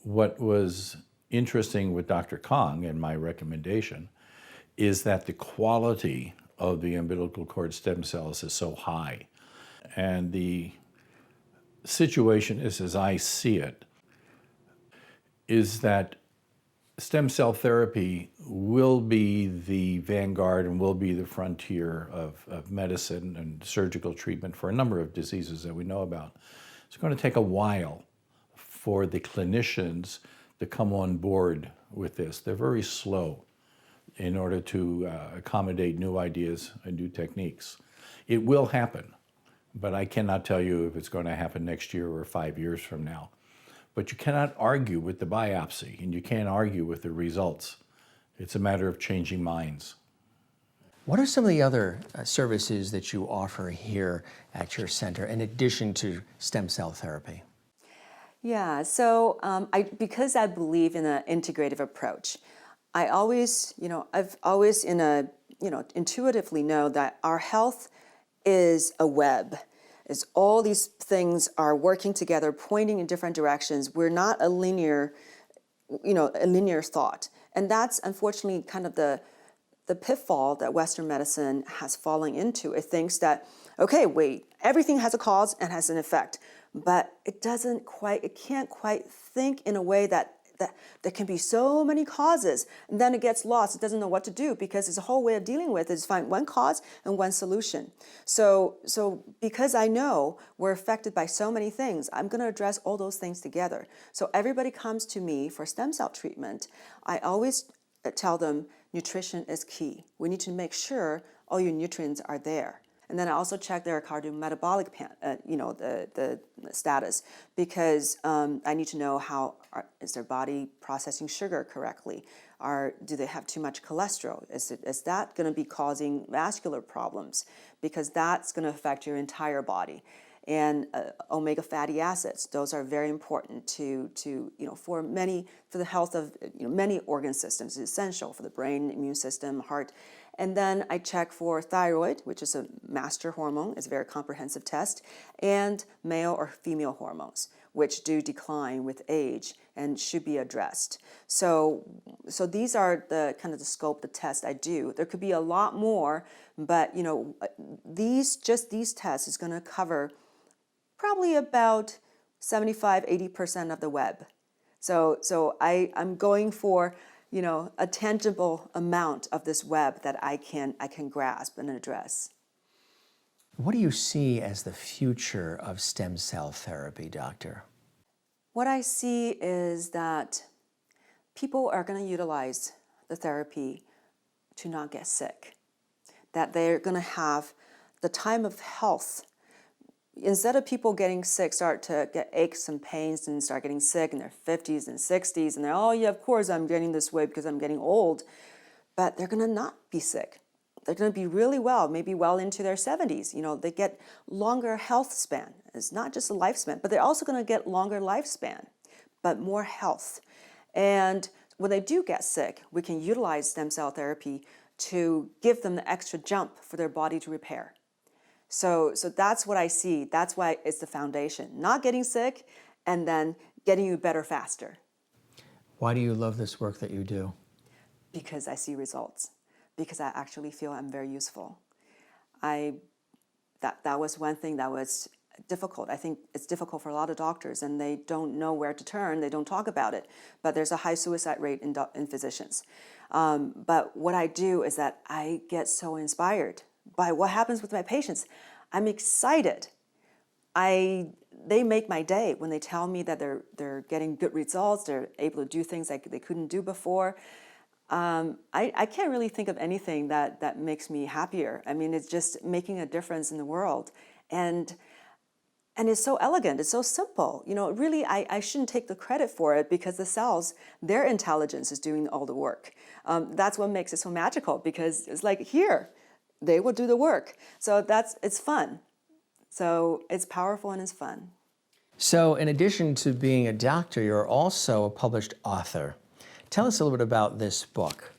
What was interesting with Dr. Kong and my recommendation is that the quality of the umbilical cord stem cells is so high. And the situation is, as I see it, is that stem cell therapy will be the vanguard and will be the frontier of medicine and surgical treatment for a number of diseases that we know about. It's going to take a while for the clinicians to come on board with this. They're very slow in order to accommodate new ideas and new techniques. It will happen, but I cannot tell you if it's going to happen next year or 5 years from now. But you cannot argue with the biopsy, and you can't argue with the results. It's a matter of changing minds. What are some of the other services that you offer here at your center in addition to stem cell therapy? Yeah, so because I believe in an integrative approach, I've always intuitively know that our health is a web. Is all these things are working together, pointing in different directions. We're not a linear thought. And that's unfortunately kind of the pitfall that Western medicine has fallen into. It thinks that, okay, wait, everything has a cause and has an effect. But it can't quite think in a way that there can be so many causes, and then it gets lost. It doesn't know what to do because its whole way of dealing with is find one cause and one solution. So because I know we're affected by so many things, I'm going to address all those things together. So everybody comes to me for stem cell treatment. I always tell them nutrition is key. We need to make sure all your nutrients are there. And then I also check their cardiometabolic, the status, because I need to know is their body processing sugar correctly? Do they have too much cholesterol? Is that going to be causing vascular problems? Because that's going to affect your entire body. And omega fatty acids; those are very important for the health of many organ systems. It's essential for the brain, immune system, heart. And then I check for thyroid, which is a master hormone. It's a very comprehensive test, and male or female hormones, which do decline with age and should be addressed. So these are the kind of the scope, the test I do. There could be a lot more, but these tests is going to cover probably about 75-80% of the web. So I'm going for a tangible amount of this web that I can grasp and address. What do you see as the future of stem cell therapy, doctor? What I see is that people are going to utilize the therapy to not get sick, that they're going to have the time of health. Instead of people getting sick, start to get aches and pains and start getting sick in their 50s and 60s, and they're, oh yeah, of course I'm getting this way because I'm getting old, but they're going to not be sick. They're going to be really well, maybe well into their 70s. They get longer health span. It's not just a lifespan, but they're also going to get longer lifespan, but more health. And when they do get sick, we can utilize stem cell therapy to give them the extra jump for their body to repair. So that's what I see. That's why it's the foundation. Not getting sick and then getting you better faster. Why do you love this work that you do? Because I see results. Because I actually feel I'm very useful. That was one thing that was difficult. I think it's difficult for a lot of doctors, and they don't know where to turn. They don't talk about it. But there's a high suicide rate in physicians. But what I do is that I get so inspired by what happens with my patients. I'm excited. They make my day when they tell me that they're getting good results. They're able to do things like they couldn't do before. I can't really think of anything that makes me happier. I mean, it's just making a difference in the world. And it's so elegant, it's so simple. Really, I shouldn't take the credit for it because the cells, their intelligence is doing all the work. That's what makes it so magical, because it's like, here, they will do the work. So it's fun. So it's powerful and it's fun. So in addition to being a doctor, you're also a published author. Tell us a little bit about this book.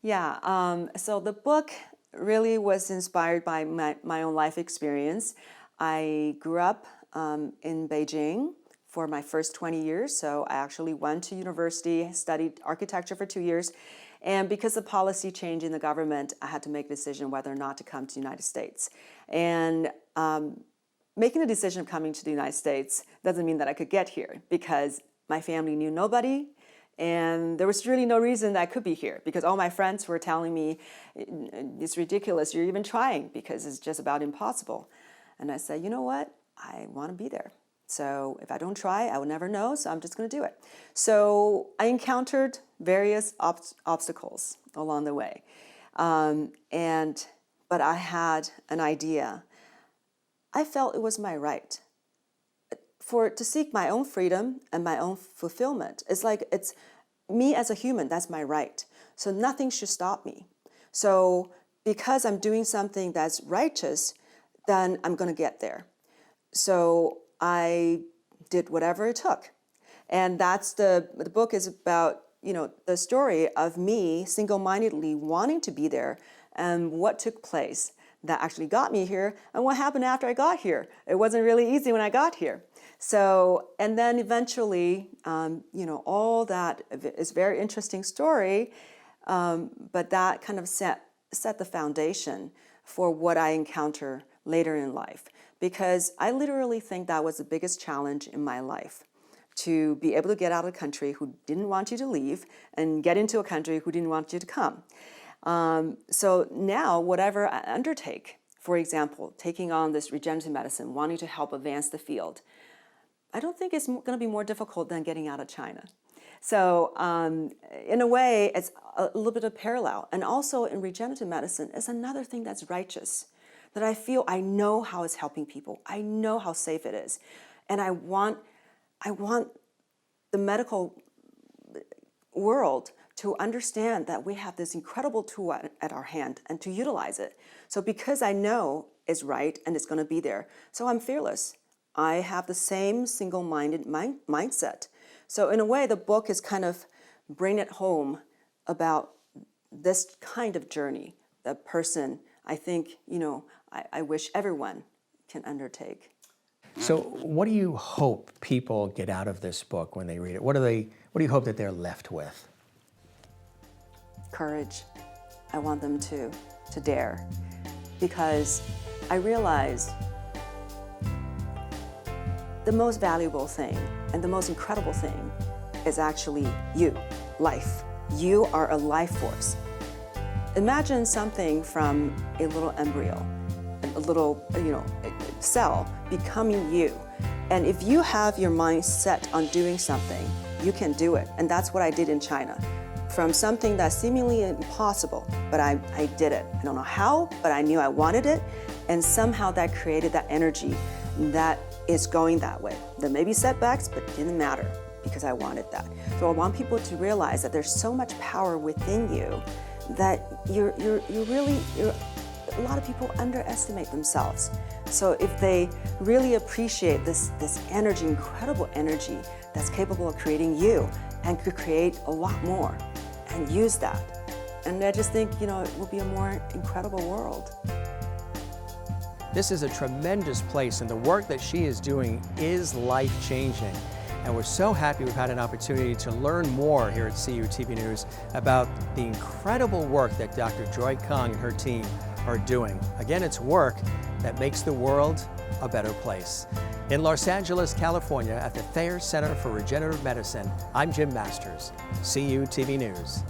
Yeah, so the book really was inspired by my own life experience. I grew up in Beijing for my first 20 years, so I actually went to university, studied architecture for 2 years, and because of policy change in the government, I had to make a decision whether or not to come to the United States. And making the decision of coming to the United States doesn't mean that I could get here, because My family knew nobody, and there was really no reason that I could be here because all my friends were telling me, it's ridiculous, you're even trying because it's just about impossible. And I said, you know what? I want to be there. So if I don't try, I will never know, so I'm just going to do it. So I encountered various obstacles along the way. But I had an idea. I felt it was my right to seek my own freedom and my own fulfillment. It's like it's me as a human, that's my right. So nothing should stop me. So because I'm doing something that's righteous, then I'm going to get there. So I did whatever it took. And that's the book is about, the story of me single-mindedly wanting to be there and what took place that actually got me here and what happened after I got here. It wasn't really easy when I got here. So, and then eventually, all that is a very interesting story, but that kind of set the foundation for what I encounter later in life. Because I literally think that was the biggest challenge in my life, to be able to get out of a country who didn't want you to leave and get into a country who didn't want you to come. So now, whatever I undertake, for example, taking on this regenerative medicine, wanting to help advance the field, I don't think it's going to be more difficult than getting out of China. So in a way, it's a little bit of parallel. And also in regenerative medicine, it's another thing that's righteous, that I feel I know how it's helping people. I know how safe it is. And I want the medical world to understand that we have this incredible tool at our hand and to utilize it. So because I know it's right and it's going to be there, so I'm fearless. I have the same single-minded mindset. So in a way, the book is kind of bringing it home about this kind of journey, the person I think, I wish everyone can undertake. So what do you hope people get out of this book when they read it? What do you hope that they're left with? Courage. I want them to dare, because I realize the most valuable thing and the most incredible thing is actually you, life. You are a life force. Imagine something from a little embryo, a little, cell becoming you. And if you have your mind set on doing something, you can do it. And that's what I did in China. From something that's seemingly impossible, but I did it. I don't know how, but I knew I wanted it. And somehow that created that energy that is going that way. There may be setbacks, but it didn't matter because I wanted that. So I want people to realize that there's so much power within you that a lot of people underestimate themselves. So if they really appreciate this energy, incredible energy that's capable of creating you and could create a lot more and use that. And I just think, it will be a more incredible world. This is a tremendous place, and the work that she is doing is life-changing. And we're so happy we've had an opportunity to learn more here at CU TV News about the incredible work that Dr. Joy Kong and her team are doing. Again, it's work that makes the world a better place. In Los Angeles, California, at the Thayer Center for Regenerative Medicine, I'm Jim Masters, CU TV News.